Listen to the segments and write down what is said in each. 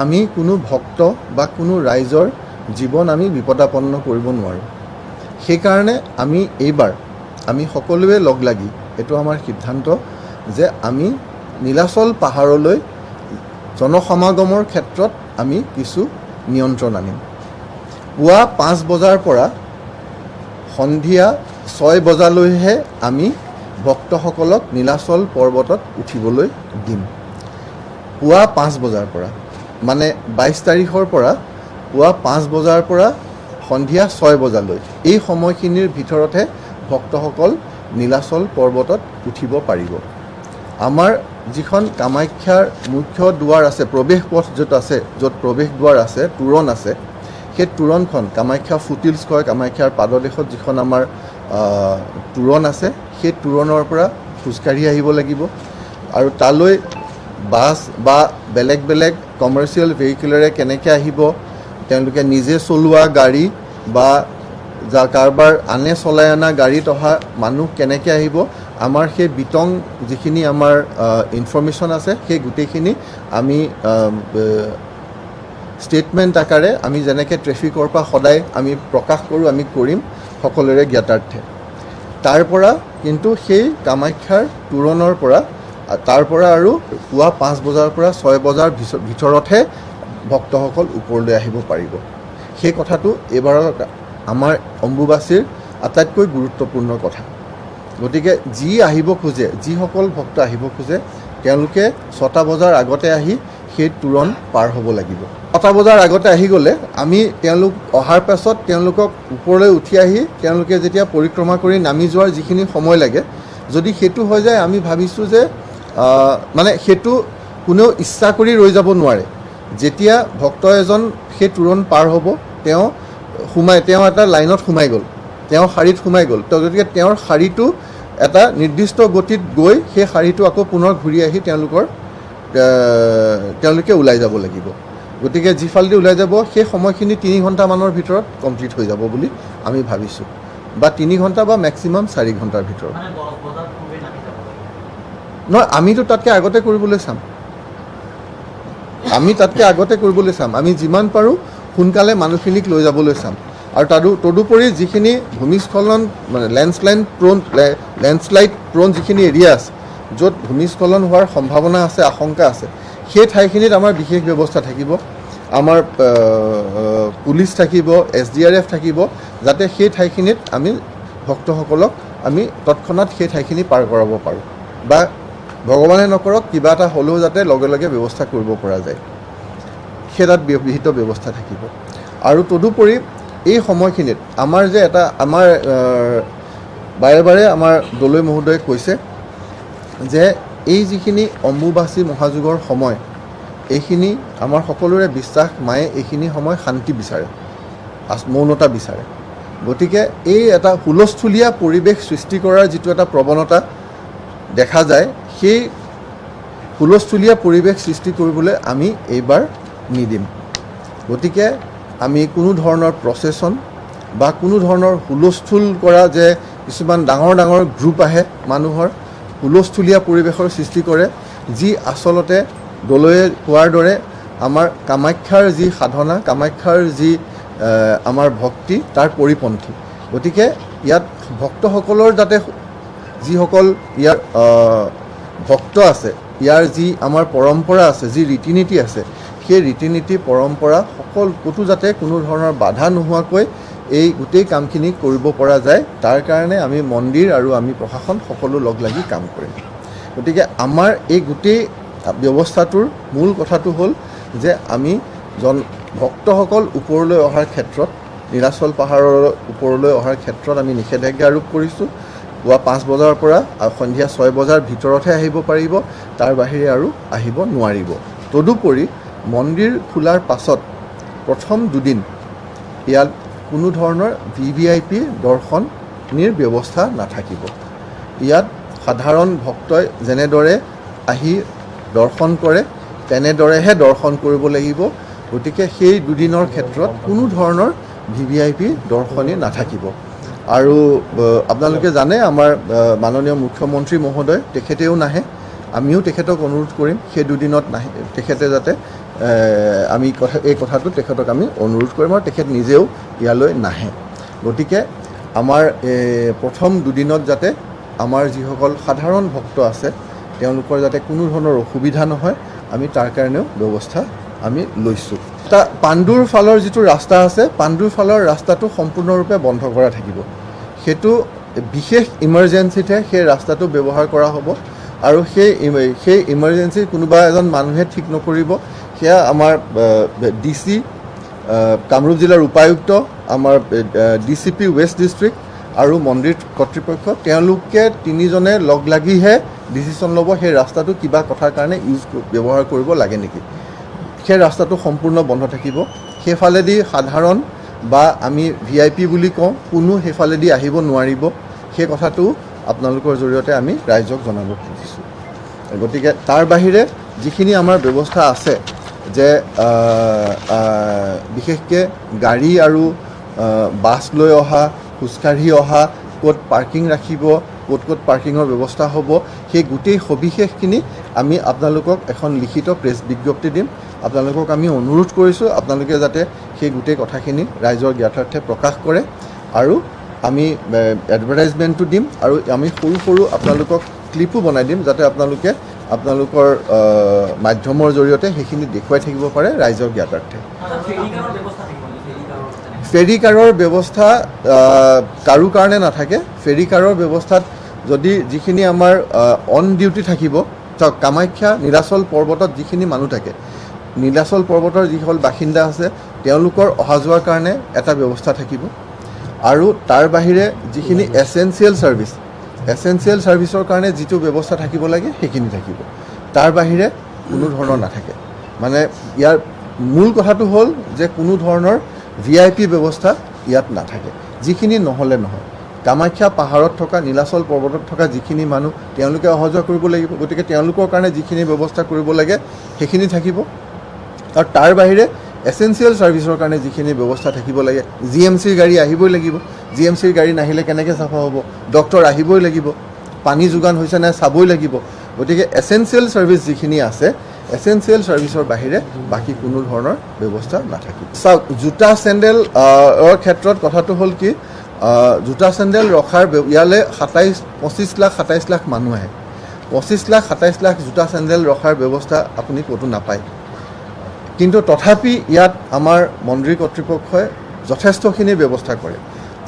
আমি কোনো ভক্ত বা কোনো ৰাইজৰ জীৱন আমি বিপদাপন্ন কৰিব নোৱাৰোঁ। সেইকাৰণে আমি এইবাৰ আমি সকলোৱে লগ লাগি এইটো আমাৰ সিদ্ধান্ত যে আমি নীলাচল পাহাৰলৈ জনসমাগমৰ ক্ষেত্ৰত আমি কিছু নিয়ন্ত্ৰণ আনিম। পুৱা 5 বজাৰ পৰা সন্ধিয়া 6 বজালৈহে আমি ভক্তসকলক নীলাচল পৰ্বতত উঠিবলৈ দিম। পুৱা 5 বজাৰ পৰা মানে 22 তাৰিখৰ পৰা পুৱা 5 বজাৰ পৰা সন্ধিয়া 6 বজালৈ এই সময়খিনিৰ ভিতৰতহে ভক্তসকল নীলাচল পৰ্বতত উঠিব পাৰিব। আমাৰ যিখন কামাখ্যাৰ মুখ্য দুৱাৰ আছে, প্ৰৱেশ পথ য'ত আছে, য'ত প্ৰৱেশ দুৱাৰ আছে, তোৰণ আছে, সেই তোৰণখন কামাখ্যা ফুটিলছ কয়, কামাখ্যাৰ পাদদেশত যিখন আমাৰ তোৰণ আছে, সেই তোৰণৰ পৰা খোজকাঢ়ি আহিব লাগিব। আৰু তালৈ বাছ বা বেলেগ বেলেগ কমাৰ্চিয়েল ভেহিকুলেৰে কেনেকৈ আহিব, তেওঁলোকে নিজে চলোৱা গাড়ী বা কাৰোবাৰ আনে চলাই অনা গাড়ীত অহা মানুহ কেনেকৈ আহিব, আমাৰ সেই বিতং যিখিনি আমাৰ ইনফৰ্মেশ্যন আছে, সেই গোটেইখিনি আমি ষ্টেটমেণ্ট আকাৰে আমি যেনেকৈ ট্ৰেফিকৰ পৰা সদায় আমি প্ৰকাশ কৰোঁ, আমি কৰিম সকলোৰে জ্ঞাতাৰ্থে। তাৰ পৰা কিন্তু সেই কামাখ্যাৰ তোৰণৰ পৰা তাৰ পৰা আৰু পুৱা 5 বজাৰ পৰা 6 বজাৰ ভিতৰতহে ভক্তসকল ওপৰলৈ আহিব পাৰিব। সেই কথাটো এইবাৰৰ আমাৰ অম্বুবাচীৰ আটাইতকৈ গুৰুত্বপূৰ্ণ কথা। গতিকে যিসকল ভক্ত আহিব খোজে তেওঁলোকে 6টা বজাৰ আগতে আহি সেই তোৰণ পাৰ হ'ব লাগিব। 6টা বজাৰ আগতে আহি গ'লে আমি তেওঁলোক অহাৰ পাছত তেওঁলোকক ওপৰলৈ উঠি আহি তেওঁলোকে যেতিয়া পৰিক্ৰমা কৰি নামি যোৱাৰ যিখিনি সময় লাগে, যদি সেইটো হৈ যায়, আমি ভাবিছোঁ যে মানে সেইটো কোনেও ইচ্ছা কৰি ৰৈ যাব নোৱাৰে। যেতিয়া ভক্ত এজন সেই তোৰণ পাৰ হ'ব, তেওঁ এটা লাইনত সোমাই গ'ল, তেওঁ শাৰীত সোমাই গ'ল, গতিকে তেওঁৰ শাৰীটো এটা নিৰ্দিষ্ট গতিত গৈ সেই শাৰীটো আকৌ পুনৰ ঘূৰি আহি তেওঁলোকে ওলাই যাব লাগিব। গতিকে যিফালেদি ওলাই যাব সেই সময়খিনি 3 ঘণ্টামানৰ ভিতৰত কমপ্লিট হৈ যাব বুলি আমি ভাবিছোঁ, বা 3 ঘণ্টা বা মেক্সিমাম 4 ঘণ্টাৰ ভিতৰত। নহয়, আমিতো তাতকৈ আগতে কৰিবলৈ চাম। আমি যিমান পাৰোঁ সোনকালে মানুহখিনিক লৈ যাবলৈ চাম। আৰু তদুপৰি যিখিনি ভূমিস্খলন মানে লেণ্ডশ্লাইড প্ৰ'ন যিখিনি এৰিয়া আছে, য'ত ভূমিস্খলন হোৱাৰ সম্ভাৱনা আছে, আশংকা আছে, সেই ঠাইখিনিত আমাৰ বিশেষ ব্যৱস্থা থাকিব। আমাৰ পুলিচ থাকিব, SDRF থাকিব, যাতে সেই ঠাইখিনিত আমি ভক্তসকলক আমি তৎক্ষণাত সেই ঠাইখিনি পাৰ কৰাব পাৰোঁ, বা ভগৱানে নকৰক কিবা এটা হ'লেও যাতে লগে লগে ব্যৱস্থা কৰিব পৰা যায়, সেই তাত বিহিত ব্যৱস্থা থাকিব। আৰু তদুপৰি এই সময়খিনিত আমাৰ বাৰে বাৰে আমাৰ দলৈ মহোদয়ে কৈছে যে এই যিখিনি অম্বুবাচী মহাযুগৰ সময়, এইখিনি আমাৰ সকলোৰে বিশ্বাস, মায়ে এইখিনি সময় শান্তি বিচাৰে, মৌনতা বিচাৰে। গতিকে এই এটা হুলস্থুলীয়া পৰিৱেশ সৃষ্টি কৰাৰ যিটো এটা প্ৰৱণতা দেখা যায়, সেই হুলস্থুলীয়া পৰিৱেশ সৃষ্টি কৰিবলৈ আমি এইবাৰ নিদিম। গতিকে আমি কোনো ধৰণৰ প্ৰচেছন বা কোনো ধৰণৰ হুলস্থুল কৰা, যে কিছুমান ডাঙৰ ডাঙৰ গ্ৰুপ আহে মানুহৰ, হুলস্থুলীয়া পৰিৱেশৰ সৃষ্টি কৰে, যি আচলতে দলৈয়ে কোৱাৰ দৰে আমাৰ কামাখ্যাৰ যি সাধনা, কামাখ্যাৰ যি আমাৰ ভক্তি, তাৰ পৰিপন্থী। গতিকে ইয়াত ভক্তসকলৰ যাতে, যিসকল ইয়াৰ ভক্ত আছে, ইয়াৰ যি আমাৰ পৰম্পৰা আছে, যি ৰীতি নীতি আছে, সেই ৰীতি নীতি পৰম্পৰা ক'তো যাতে কোনো ধৰণৰ বাধা নোহোৱাকৈ এই গোটেই কামখিনি কৰিব পৰা যায়, তাৰ কাৰণে আমি মন্দিৰ আৰু আমি প্ৰশাসন সকলো লগ লাগি কাম কৰিম। গতিকে আমাৰ এই গোটেই ব্যৱস্থাটোৰ মূল কথাটো হ'ল যে আমি ভক্তসকল ওপৰলৈ অহাৰ ক্ষেত্ৰত, নীলাচল পাহাৰৰ ওপৰলৈ অহাৰ ক্ষেত্ৰত আমি নিষেধাজ্ঞা আৰোপ কৰিছোঁ। পুৱা 5 বজাৰ পৰা সন্ধিয়া 6 বজাৰ ভিতৰতহে আহিব পাৰিব, তাৰ বাহিৰে আৰু আহিব নোৱাৰিব। তদুপৰি মন্দিৰ খোলাৰ পাছত প্ৰথম 2 দিন ইয়াত কোনো ধৰণৰ VVIP দৰ্শনীৰ ব্যৱস্থা নাথাকিব। ইয়াত সাধাৰণ ভক্তই যেনেদৰে আহি দৰ্শন কৰে তেনেদৰেহে দৰ্শন কৰিব লাগিব। গতিকে সেই 2 দিনৰ ক্ষেত্ৰত কোনো ধৰণৰ VVIP দৰ্শনী নাথাকিব। আৰু আপোনালোকে জানে আমাৰ মাননীয় মুখ্যমন্ত্ৰী মহোদয় তেখেতেও নাহে, আমিও তেখেতক অনুৰোধ কৰিম সেই দুদিনত নাহি তেখেতে যাতে আমি এই কথাটো তেখেতক আমি অনুৰোধ কৰিম আৰু তেখেত নিজেও ইয়ালৈ নাহে। গতিকে আমাৰ প্ৰথম দুদিনত যাতে আমাৰ যিসকল সাধাৰণ ভক্ত আছে তেওঁলোকৰ যাতে কোনো ধৰণৰ অসুবিধা নহয়, আমি তাৰ কাৰণেও ব্যৱস্থা আমি লৈছোঁ। এটা পাণ্ডুৰ ফালৰ যিটো ৰাস্তা আছে, পাণ্ডুৰ ফালৰ ৰাস্তাটো সম্পূৰ্ণৰূপে বন্ধ কৰা থাকিব। সেইটো বিশেষ ইমাৰ্জেঞ্চিতহে সেই ৰাস্তাটো ব্যৱহাৰ কৰা হ'ব আৰু সেই ইমাৰ্জেঞ্চি কোনোবা এজন মানুহে ঠিক নকৰিব, সেয়া আমাৰ DC কামৰূপ জিলাৰ উপায়ুক্ত, আমাৰ DCP ৱেষ্ট ডিষ্ট্ৰিক্ট আৰু মন্দিৰ কৰ্তৃপক্ষ তেওঁলোকে তিনিজনে লগ লাগিহে ডিচিশ্যন ল'ব সেই ৰাস্তাটো কিবা কথাৰ কাৰণে ব্যৱহাৰ কৰিব লাগে নেকি। সেই ৰাস্তাটো সম্পূৰ্ণ বন্ধ থাকিব। সেইফালেদি সাধাৰণ বা আমি VIP বুলি কওঁ কোনো সেইফালেদি আহিব নোৱাৰিব, সেই কথাটো আপোনালোকৰ জৰিয়তে আমি ৰাইজক জনাব খুজিছোঁ। গতিকে তাৰ বাহিৰে যিখিনি আমাৰ ব্যৱস্থা আছে যে বিশেষকৈ গাড়ী আৰু বাছ লৈ অহা, খোজকাঢ়ি অহা, ক'ত পাৰ্কিং ৰাখিব, ক'ত পাৰ্কিঙৰ ব্যৱস্থা হ'ব, সেই গোটেই সবিশেষখিনি আমি আপোনালোকক এখন লিখিত প্ৰেছ বিজ্ঞপ্তি দিম। আপোনালোকক আমি অনুৰোধ কৰিছোঁ আপোনালোকে যাতে সেই গোটেই কথাখিনি ৰাইজৰ জ্ঞাতাৰ্থে প্ৰকাশ কৰে আৰু আমি এডভাৰটাইজমেণ্টটো দিম আৰু আমি সৰু সৰু আপোনালোকক ক্লিপো বনাই দিম যাতে আপোনালোকে আপোনালোকৰ মাধ্যমৰ জৰিয়তে সেইখিনি দেখুৱাই থাকিব পাৰে ৰাইজৰ জ্ঞাতাৰ্থে। ফেৰী কাৰৰ ব্যৱস্থা কাৰো কাৰণে নাথাকে। ফেৰী কাৰৰ ব্যৱস্থাত যদি যিখিনি আমাৰ অন ডিউটি থাকিব, চাওক কামাখ্যা নীলাচল পৰ্বতত যিখিনি মানুহ থাকে, নীলাচল পৰ্বতৰ যিসকল বাসিন্দা আছে তেওঁলোকৰ অহা যোৱাৰ কাৰণে এটা ব্যৱস্থা থাকিব আৰু তাৰ বাহিৰে যিখিনি এছেঞ্চিয়েল ছাৰ্ভিচৰ কাৰণে যিটো ব্যৱস্থা থাকিব লাগে সেইখিনি থাকিব। তাৰ বাহিৰে কোনো ধৰণৰ নাথাকে। মানে ইয়াৰ মূল কথাটো হ'ল যে কোনো ধৰণৰ VIP ব্যৱস্থা ইয়াত নাথাকে। যিখিনি নহ'লে নহয়, কামাখ্যা পাহাৰত থকা, নীলাচল পৰ্বতত থকা যিখিনি মানুহ তেওঁলোকে অহা যোৱা কৰিব লাগিব, গতিকে তেওঁলোকৰ কাৰণে যিখিনি ব্যৱস্থা কৰিব লাগে সেইখিনি থাকিব আৰু তাৰ বাহিৰে এছেঞ্চিয়েল ছাৰ্ভিচৰ কাৰণে যিখিনি ব্যৱস্থা থাকিব লাগে, GMCৰ গাড়ী আহিবই লাগিব। GMCৰ গাড়ী নাহিলে কেনেকৈ চাফা হ'ব? ডক্টৰ আহিবই লাগিব, পানী যোগান হৈছে নাই চাবই লাগিব। গতিকে এছেঞ্চিয়েল ছাৰ্ভিচ যিখিনি আছে, এছেঞ্চিয়েল ছাৰ্ভিচৰ বাহিৰে বাকী কোনো ধৰণৰ ব্যৱস্থা নাথাকিব। চাওক জোতা চেণ্ডেলৰ ক্ষেত্ৰত কথাটো হ'ল কি, জোতা চেণ্ডেল ৰখাৰ ইয়ালৈ 25 লাখ মানুহ আহে। 27 লাখ জোতা চেণ্ডেল ৰখাৰ ব্যৱস্থা আপুনি ক'তো নাপায়। কিন্তু তথাপি ইয়াত আমাৰ মন্দিৰ কৰ্তৃপক্ষই যথেষ্টখিনি ব্যৱস্থা কৰে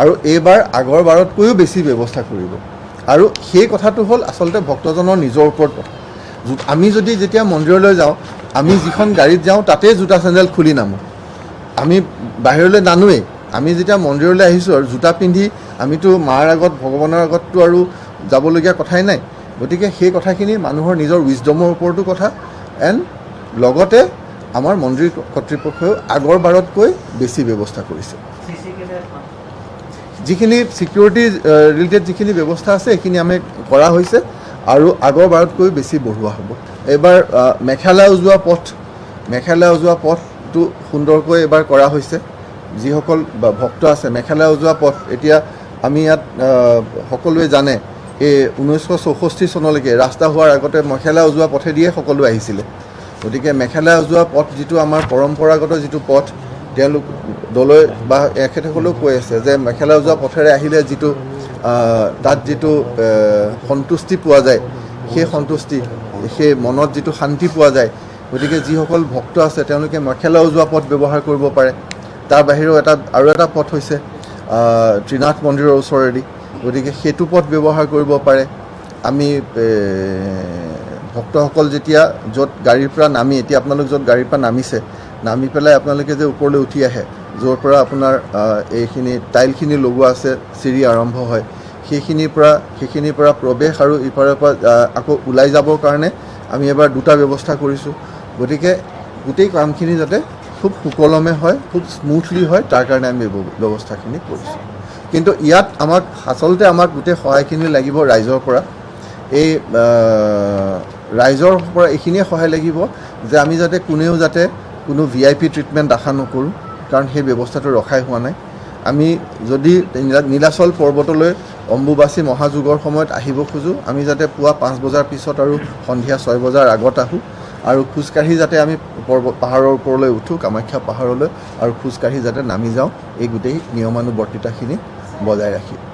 আৰু এইবাৰ আগৰ বাৰতকৈও বেছি ব্যৱস্থা কৰিব। আৰু সেই কথাটো হ'ল আচলতে ভক্তজনৰ নিজৰ ওপৰত কথা। আমি যদি যেতিয়া মন্দিৰলৈ যাওঁ, আমি যিখন গাড়ীত যাওঁ তাতেই জোতা চেণ্ডেল খুলি নামো, আমি বাহিৰলৈ নানোৱেই। আমি যেতিয়া মন্দিৰলৈ আহিছোঁ আৰু জোতা পিন্ধি আমিতো মাৰ আগত ভগৱানৰ আগততো আৰু যাবলগীয়া কথাই নাই। গতিকে সেই কথাখিনি মানুহৰ নিজৰ উইজডমৰ ওপৰতো কথা। এণ্ড লগতে আমাৰ মন্দিৰ কৰ্তৃপক্ষই আগৰ বাৰতকৈ বেছি ব্যৱস্থা কৰিছে। যিখিনি ছিকিউৰিটি ৰিলেটেড যিখিনি ব্যৱস্থা আছে সেইখিনি আমি কৰা হৈছে আৰু আগৰ বাৰতকৈ বেছি বঢ়োৱা হ'ব। এইবাৰ মেঘালয় উজোৱা পথটো সুন্দৰকৈ এইবাৰ কৰা হৈছে। যিসকল ভক্ত আছে মেঘালয় উজোৱা পথ, এতিয়া আমি ইয়াত সকলোৱে জানে এই 1964 চনলৈকে ৰাস্তা হোৱাৰ আগতে মেঘালয় উজোৱা পথেদিয়ে সকলো আহিছিলে। গতিকে মেঘালয় উজোৱা পথ যিটো আমাৰ পৰম্পৰাগত যিটো পথ, তেওঁলোক দলৈ বা এখেতসকলেও কৈ আছে যে মেঘালয় উজোৱা পথেৰে আহিলে যিটো তাত যিটো সন্তুষ্টি পোৱা যায়, সেই সন্তুষ্টি, সেই মনত যিটো শান্তি পোৱা যায়। গতিকে যিসকল ভক্ত আছে তেওঁলোকে মেঘালয় উজোৱা পথ ব্যৱহাৰ কৰিব পাৰে। তাৰ বাহিৰেও আৰু এটা পথ হৈছে ত্ৰিনাথ মন্দিৰৰ ওচৰেদি, গতিকে সেইটো পথ ব্যৱহাৰ কৰিব পাৰে। আমি ভক্তসকল যেতিয়া য'ত গাড়ীৰ পৰা নামি, এতিয়া আপোনালোক য'ত গাড়ীৰ পৰা নামিছে, নামি পেলাই আপোনালোকে যে ওপৰলৈ উঠি আহে, য'ৰ পৰা আপোনাৰ এইখিনি টাইলখিনি লগোৱা আছে, চিৰি আৰম্ভ হয়, সেইখিনিৰ পৰা প্ৰৱেশ আৰু ইপাৰৰ পৰা আকৌ ওলাই যাবৰ কাৰণে আমি এবাৰ দুটা ব্যৱস্থা কৰিছোঁ। গতিকে গোটেই কামখিনি যাতে খুব সুকলমে হয়, খুব স্মুথলি হয়, তাৰ কাৰণে আমি ব্যৱস্থাখিনি কৰিছোঁ। কিন্তু ইয়াত আচলতে আমাক গোটেই সহায়খিনি লাগিব ৰাইজৰ পৰা। এই ৰাইজৰ পৰা এইখিনিয়ে সহায় লাগিব যে আমি যাতে কোনেও যাতে কোনো VIP ট্ৰিটমেণ্ট আশা নকৰোঁ, কাৰণ সেই ব্যৱস্থাটো ৰখাই হোৱা নাই। আমি যদি নীলাচল পৰ্বতলৈ অম্বুবাচী মহাযুগৰ সময়ত আহিব খোজোঁ, আমি যাতে পুৱা 5 বজাৰ পিছত আৰু সন্ধিয়া 6 বজাৰ আগত আহোঁ আৰু খোজকাঢ়ি যাতে আমি পাহাৰৰ ওপৰলৈ উঠোঁ, কামাখ্যা পাহাৰলৈ, আৰু খোজকাঢ়ি যাতে নামি যাওঁ, এই গোটেই নিয়মানুবৰ্তিতাখিনি বজাই ৰাখি